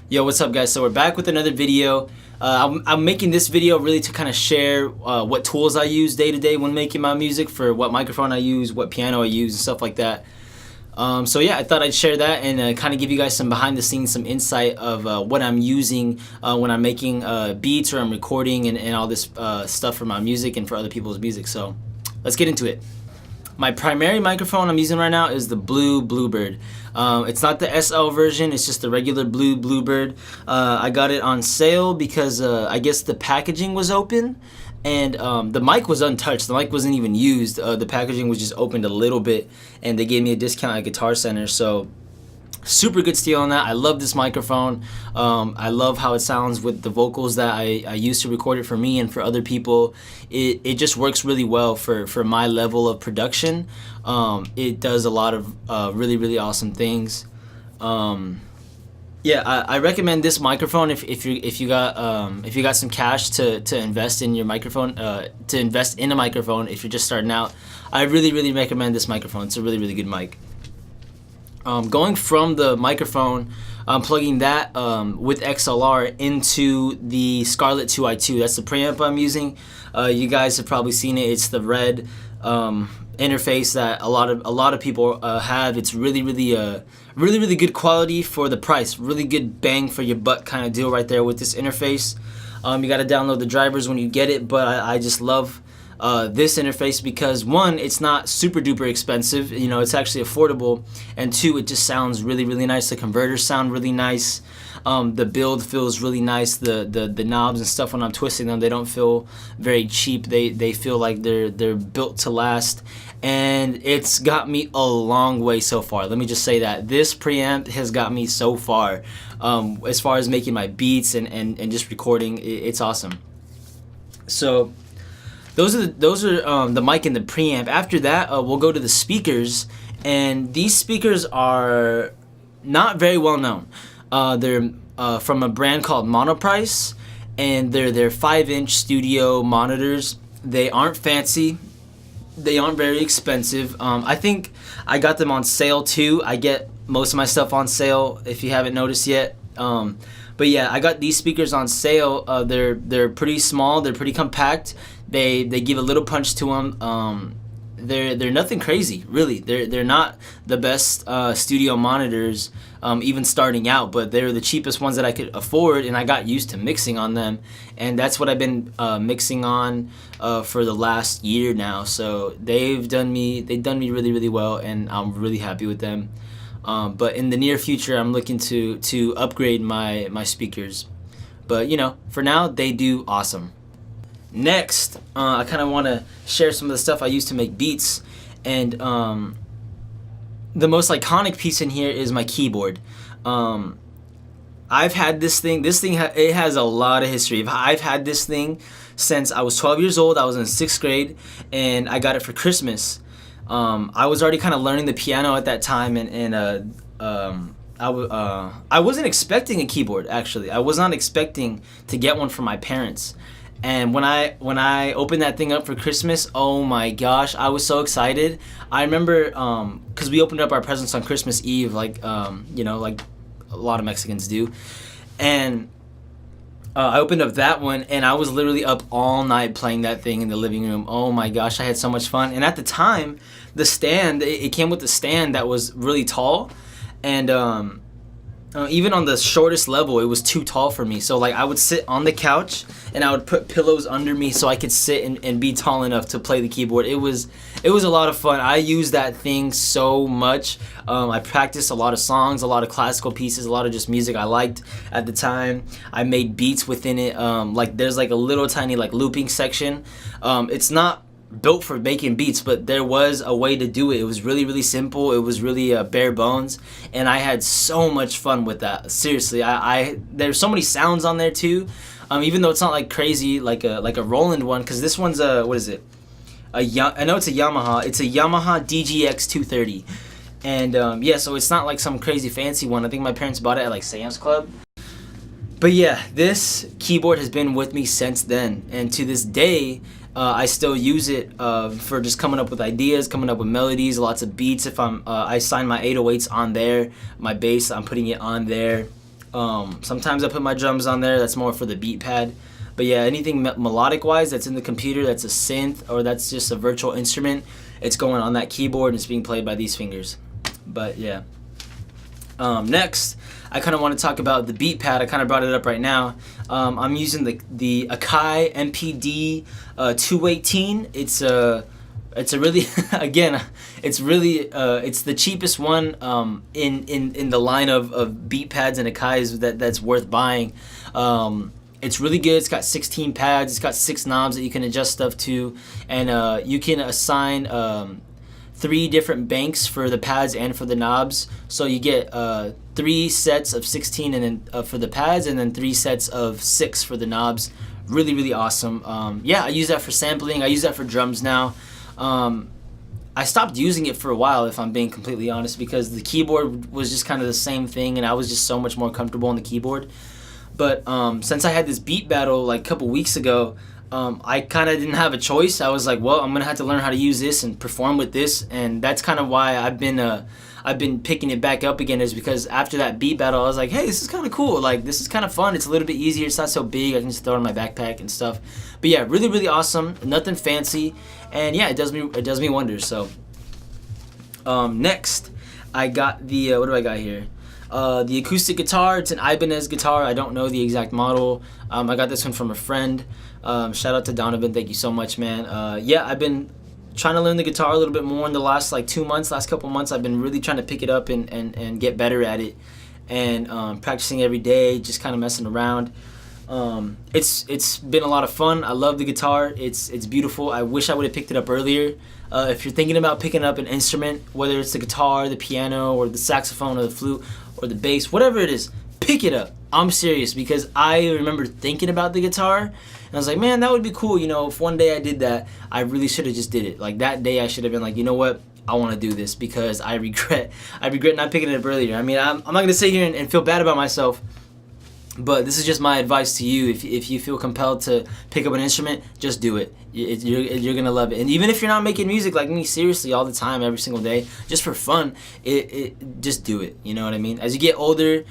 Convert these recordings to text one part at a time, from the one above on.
Yo, what's up, guys? So we're back with another video. I'm making this video really to kind of share what tools I use day to day when making my music, for what microphone I use, what piano I use, and stuff like that. So yeah, I thought I'd share that and kind of give you guys some behind the scenes, some insight of what I'm using when I'm making beats or I'm recording and all this stuff for my music and for other people's music. So let's get into it. My primary microphone I'm using right now is the Bluebird. It's not the SL version, it's just the regular Bluebird. I got it on sale because I guess the packaging was open and the mic was untouched. The mic wasn't even used. The packaging was just opened a little bit and they gave me a discount at Guitar Center. So super good steal on that. I love this microphone. I love how it sounds with the vocals that I use to record it for me and for other people. It just works really well for my level of production. It does a lot of really awesome things. Yeah, I recommend this microphone if you got some cash to invest in your microphone, to invest in a microphone if you're just starting out. I really recommend this microphone. It's a really good mic. Going from the microphone, plugging that with XLR into the Scarlett 2i2. That's the preamp I'm using. You guys have probably seen it. It's the red interface that a lot of people have. It's really good quality for the price. Really good bang for your buck kind of deal right there with this interface. You got to download the drivers when you get it, but I just love this interface because, one, it's not super duper expensive, you know, it's actually affordable, and two, it just sounds really nice. The converters sound really nice. The build feels really nice. The knobs and stuff, when I'm twisting them, they don't feel very cheap. They feel like they're built to last, and it's got me a long way so far. Let me just say that this preamp has got me so far as far as making my beats and just recording. It's awesome. So those are the mic and the preamp. After that, we'll go to the speakers, and these speakers are not very well known. They're from a brand called Monoprice, and they're 5-inch studio monitors. They aren't fancy. They aren't very expensive. I think I got them on sale too. I get most of my stuff on sale if you haven't noticed yet. But yeah, I got these speakers on sale. They're pretty small. They're pretty compact. They give a little punch to them. They're nothing crazy, really. They're not the best studio monitors, even starting out, but they're the cheapest ones that I could afford, and I got used to mixing on them, and that's what I've been mixing on for the last year now. So they've done me really well, and I'm really happy with them. But in the near future, I'm looking to upgrade my speakers. But you know, for now, they do awesome. Next, I kind of want to share some of the stuff I use to make beats, and the most iconic piece in here is my keyboard. I've had this thing. It has a lot of history. I've had this thing since I was 12 years old. I was in 6th grade, and I got it for Christmas. I was already kind of learning the piano at that time, and I wasn't expecting a keyboard, actually. I was not expecting to get one from my parents. And when I opened that thing up for Christmas, oh my gosh, I was so excited. I remember because we opened up our presents on Christmas Eve, like you know, like a lot of Mexicans do. And I opened up that one, and I was literally up all night playing that thing in the living room. Oh my gosh, I had so much fun. And at the time, the stand, it came with a stand that was really tall, and even on the shortest level, it was too tall for me. So like, I would sit on the couch, and I would put pillows under me so I could sit and be tall enough to play the keyboard. It was a lot of fun. I used that thing so much. I practiced a lot of songs, a lot of classical pieces, a lot of just music I liked at the time. I made beats within it. Like, there's like a little tiny like looping section. It's not built for making beats, but there was a way to do it. It was really simple. It was really bare bones, and I had so much fun with that. Seriously, there's so many sounds on there too. Even though it's not like crazy like a Roland one, because this one's what is it? I know it's a Yamaha. It's a Yamaha DGX 230, and yeah, so it's not like some crazy fancy one. I think my parents bought it at like Sam's Club. But yeah, this keyboard has been with me since then, and to this day, I still use it for just coming up with ideas, coming up with melodies, lots of beats. If I sign my 808s on there, my bass, I'm putting it on there. Sometimes I put my drums on there. That's more for the beat pad. But yeah, anything melodic wise that's in the computer, that's a synth or that's just a virtual instrument, it's going on that keyboard and it's being played by these fingers. But yeah. Next, I kind of want to talk about the beat pad. I kind of brought it up right now. I'm using the Akai MPD 218. It's a really again, it's really it's the cheapest one in the line of beat pads and Akais that's worth buying. It's really good. It's got 16 pads. It's got 6 knobs that you can adjust stuff to, and you can assign 3 different banks for the pads and for the knobs. So you get 3 sets of 16 and then for the pads, and then 3 sets of 6 for the knobs. Really, really awesome. Yeah, I use that for sampling. I use that for drums now. I stopped using it for a while, if I'm being completely honest, because the keyboard was just kind of the same thing, and I was just so much more comfortable on the keyboard. But since I had this beat battle like a couple weeks ago, I kind of didn't have a choice. I was like, well, I'm gonna have to learn how to use this and perform with this, and that's kind of why I've been picking it back up again. Is because after that beat battle, I was like, hey, this is kind of cool. Like, this is kind of fun. It's a little bit easier. It's not so big. I can just throw it in my backpack and stuff. But yeah, really, really awesome. Nothing fancy, and yeah, it does me wonders. So next, I got the what do I got here? The acoustic guitar. It's an Ibanez guitar. I don't know the exact model. I got this one from a friend. Shout out to Donovan. Thank you so much, man. Yeah, I've been trying to learn the guitar a little bit more in the last like 2 months, last couple months. I've been really trying to pick it up and get better at it, and practicing every day, just kind of messing around. It's been a lot of fun. I love the guitar. It's beautiful. I wish I would have picked it up earlier. If you're thinking about picking up an instrument, whether it's the guitar, the piano, or the saxophone, or the flute, or the bass, whatever it is, pick it up. I'm serious, because I remember thinking about the guitar, and I was like, man, that would be cool. You know, if one day I did that, I really should have just did it. Like, that day I should have been like, you know what? I want to do this, because I regret not picking it up earlier. I mean, I'm not going to sit here and feel bad about myself, but this is just my advice to you. If you feel compelled to pick up an instrument, just do it. You're going to love it. And even if you're not making music like me, seriously, all the time, every single day, just for fun, just do it. You know what I mean? As you get older,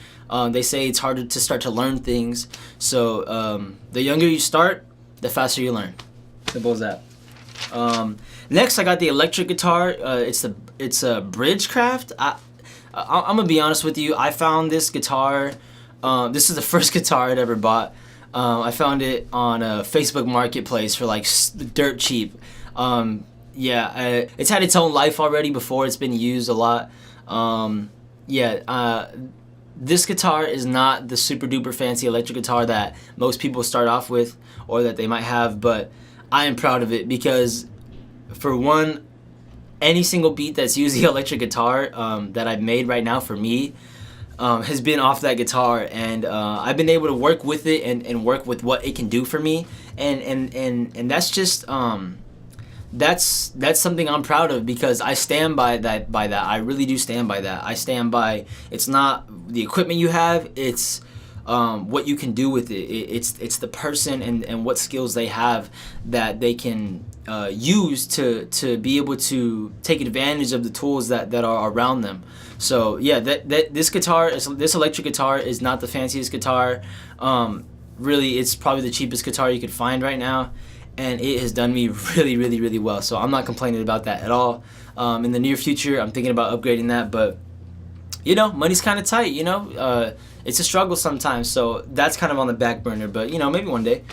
they say it's harder to start to learn things. So the younger you start, the faster you learn. Simple as that. Next, I got the electric guitar. It's a Bridgecraft. I'm going to be honest with you. I found this guitar... this is the first guitar I'd ever bought. I found it on a Facebook Marketplace for like dirt cheap. Yeah, it's had its own life already before it's been used a lot. This guitar is not the super duper fancy electric guitar that most people start off with, or that they might have, but I am proud of it, because for one, any single beat that's used the electric guitar that I've made right now for me has been off that guitar, and I've been able to work with it and work with what it can do for me, and that's just that's something I'm proud of, because I stand by that. I really do stand by that. I stand by, it's not the equipment you have, it's what you can do with it. It's the person and what skills they have that they can use to be able to take advantage of the tools that are around them. So yeah, this electric guitar is not the fanciest guitar. Really, it's probably the cheapest guitar you could find right now, and it has done me really, really, really well. So I'm not complaining about that at all. In the near future, I'm thinking about upgrading that, but you know, money's kind of tight. You know, it's a struggle sometimes. So that's kind of on the back burner, but you know, maybe one day.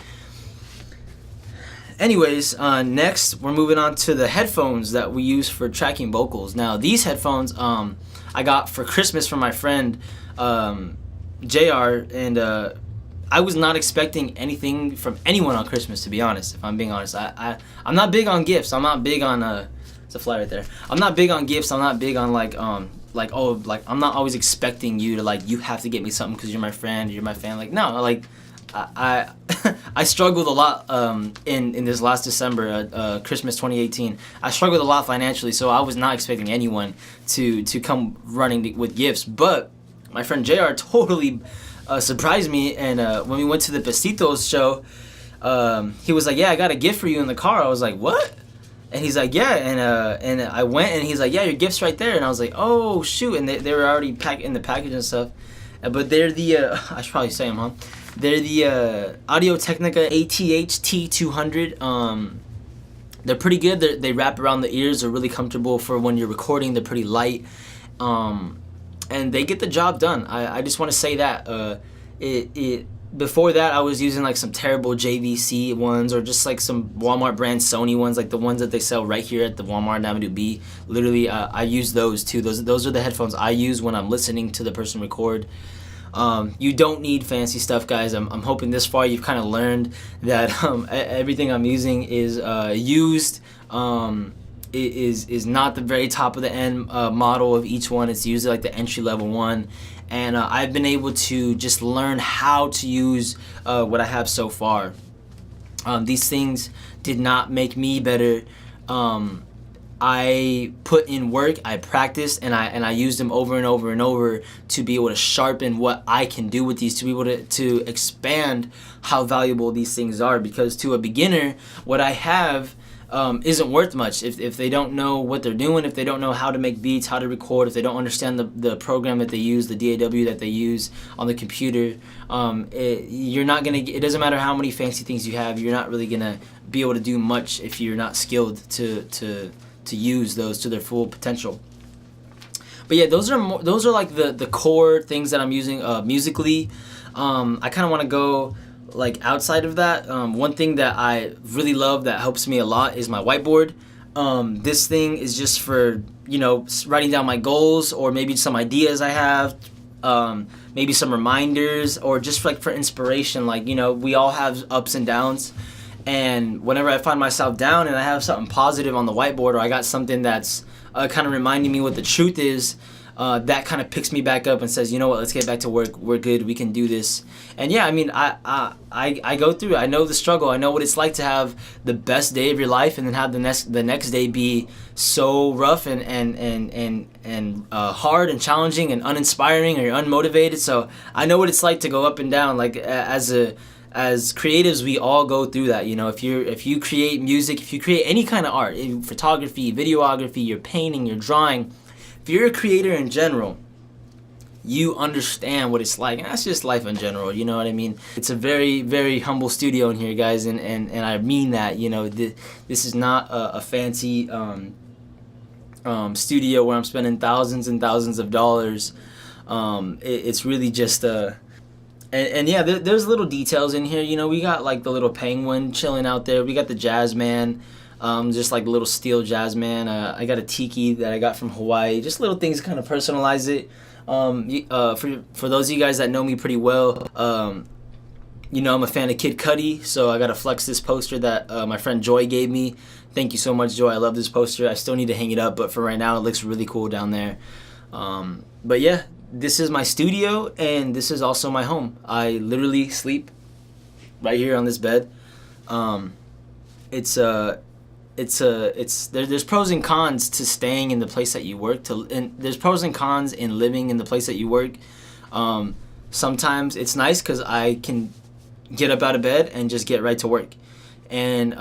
Anyways, next we're moving on to the headphones that we use for tracking vocals. Now, these headphones I got for Christmas from my friend JR, and I was not expecting anything from anyone on Christmas, to be honest. If I'm being honest, I'm not big on gifts. I'm not big on it's a fly right there. I'm not big on gifts. I'm not big on like I'm not always expecting you to like, you have to get me something because you're my friend, you're my fan. Like, no, like I struggled a lot in this last December, Christmas 2018. I struggled a lot financially, so I was not expecting anyone to come running with gifts. But my friend JR totally surprised me, and when we went to the Besitos show, he was like, "Yeah, I got a gift for you in the car." I was like, "What?" And he's like, "Yeah," and I went, and he's like, "Yeah, your gift's right there." And I was like, "Oh shoot!" And they were already in the package and stuff. but they're the I should probably say them, huh? They're the Audio Technica ATH T200. They're pretty good. They wrap around the ears. They're really comfortable for when you're recording. They're pretty light, and they get the job done. I just want to say that. Before that, I was using like some terrible JVC ones, or just like some Walmart brand Sony ones, like the ones that they sell right here at the Walmart in Avenue B. Literally, I use those too. Those are the headphones I use when I'm listening to the person record. You don't need fancy stuff, guys. I'm hoping this far you've kind of learned that everything I'm using is used. Is not the very top of the end model of each one. It's usually like the entry level one. And I've been able to just learn how to use what I have so far. These things did not make me better. I put in work, I practiced, and I used them over and over and over to be able to sharpen what I can do with these, to be able to expand how valuable these things are. Because to a beginner, what I have isn't worth much if they don't know what they're doing, if they don't know how to make beats, how to record, if they don't understand the program that they use, the DAW that they use on the computer. You're not gonna. It doesn't matter how many fancy things you have. You're not really gonna be able to do much if you're not skilled to use those to their full potential. But yeah, those are like the core things that I'm using musically. I kind of want to go like outside of that. One thing that I really love that helps me a lot is my whiteboard. This thing is just for, writing down my goals, or maybe some ideas I have, maybe some reminders, or just like for inspiration. Like, we all have ups and downs, and whenever I find myself down and I have something positive on the whiteboard, or I got something that's kind of reminding me what the truth is, that kind of picks me back up and says, you know what, let's get back to work. We're good. We can do this. And yeah, I mean, I go through it. I know the struggle. I know what it's like to have the best day of your life and then have the next day be so rough and hard and challenging and uninspiring, or you're unmotivated. So I know what it's like to go up and down. Like as creatives, we all go through that. If you create music, if you create any kind of art, photography, videography, you're painting, you're drawing. If you're a creator in general, you understand what it's like, and that's just life in general, you know what I mean? It's a very, very humble studio in here, guys, and I mean that, this is not a fancy studio where I'm spending thousands and thousands of dollars. It's really just and yeah, there's little details in here. We got like the little penguin chilling out there. We got the jazz man. Just like a little steel jazz man. I got a tiki that I got from Hawaii. Just little things to kind of personalize it. For those of you guys that know me pretty well, I'm a fan of Kid Cudi, so I got to flex this poster that my friend Joy gave me. Thank you so much, Joy. I love this poster. I still need to hang it up, but for right now, it looks really cool down there. But yeah, this is my studio, and this is also my home. I literally sleep right here on this bed. There's pros and cons to staying in the place that you work, and there's pros and cons in living in the place that you work. Sometimes it's nice because I can get up out of bed and just get right to work, and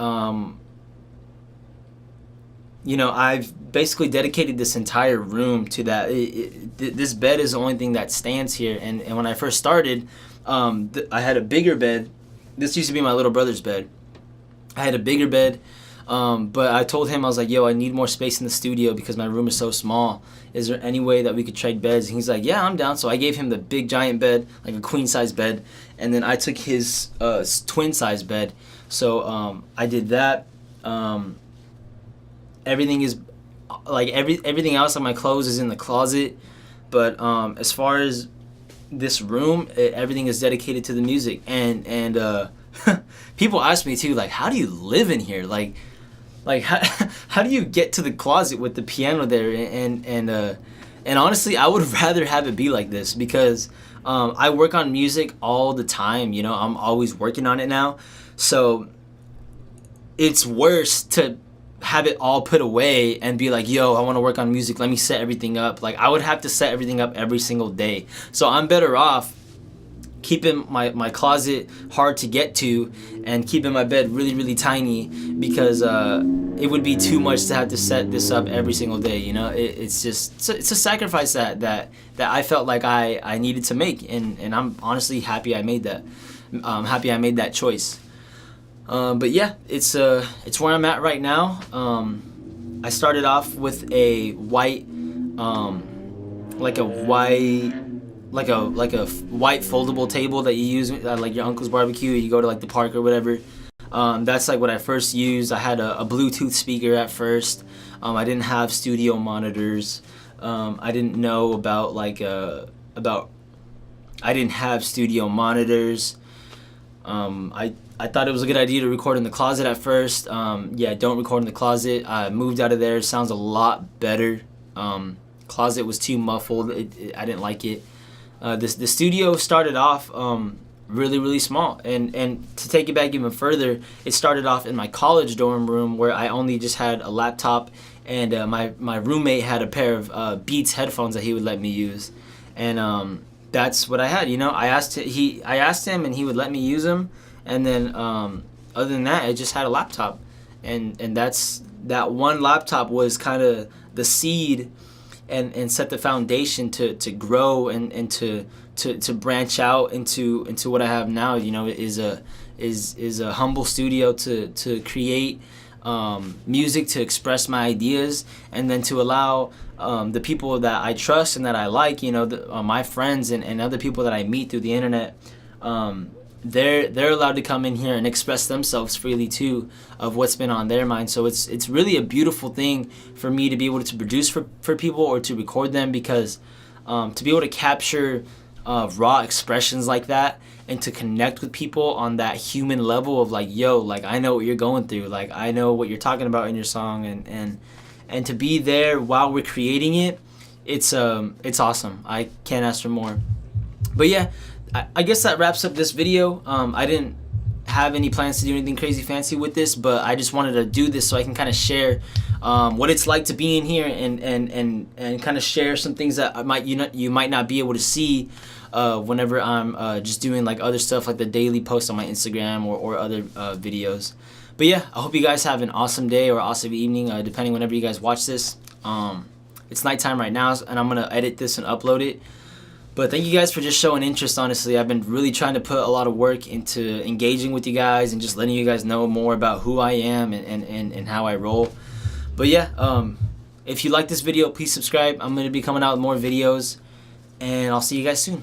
I've basically dedicated this entire room to that. This bed is the only thing that stands here, and when I first started, I had a bigger bed. This used to be my little brother's bed. I had a bigger bed. But I told him, I was like, yo, I need more space in the studio because my room is so small. Is there any way that we could trade beds? And he's like, yeah, I'm down. So I gave him the big giant bed, like a queen size bed. And then I took his twin size bed. So I did that. Everything is like everything else on my clothes is in the closet. But as far as this room, everything is dedicated to the music. And people ask me too, like, how do you live in here? Like how do you get to the closet with the piano there? And honestly, I would rather have it be like this because I work on music all the time. I'm always working on it now, so it's worse to have it all put away and be like, yo, I want to work on music, let me set everything up. Like, I would have to set everything up every single day, so I'm better off keeping my closet hard to get to and keeping my bed really, really tiny, because it would be too much to have to set this up every single day. You know, it's a sacrifice that I felt like I needed to make, and I'm honestly happy I made that. Happy I made that choice. But yeah, it's where I'm at right now. I started off with a white, like a white foldable table that you use like your uncle's barbecue. You go to like the park or whatever. That's like what I first used. I had a Bluetooth speaker at first. I didn't have studio monitors. I didn't know about I didn't have studio monitors. I thought it was a good idea to record in the closet at first. Yeah, don't record in the closet. I moved out of there. It sounds a lot better. Closet was too muffled. I didn't like it. The studio started off really small, and to take it back even further, it started off in my college dorm room where I only just had a laptop, and my roommate had a pair of Beats headphones that he would let me use, and that's what I had. You know, I asked him, and he would let me use them, and then other than that, I just had a laptop, and that one laptop was kind of the seed and set the foundation to grow and to branch out into what I have now. You know, is a humble studio to create music, to express my ideas, and then to allow the people that I trust and that I like, you know, my friends and other people that I meet through the internet, they're allowed to come in here and express themselves freely too of what's been on their mind. So it's really a beautiful thing for me to be able to produce for people or to record them, because to be able to capture raw expressions like that and to connect with people on that human level of like, yo, like I know what you're going through, like I know what you're talking about in your song, and to be there while we're creating it, it's awesome. I can't ask for more. But yeah, I guess that wraps up this video. I didn't have any plans to do anything crazy fancy with this, but I just wanted to do this so I can kind of share what it's like to be in here and kind of share some things that you might not be able to see whenever I'm just doing like other stuff like the daily post on my Instagram or other videos. But yeah, I hope you guys have an awesome day or awesome evening, depending whenever you guys watch this. It's nighttime right now, and I'm gonna edit this and upload it. But thank you guys for just showing interest. Honestly, I've been really trying to put a lot of work into engaging with you guys and just letting you guys know more about who I am and how I roll. But yeah, if you like this video, please subscribe. I'm going to be coming out with more videos, and I'll see you guys soon.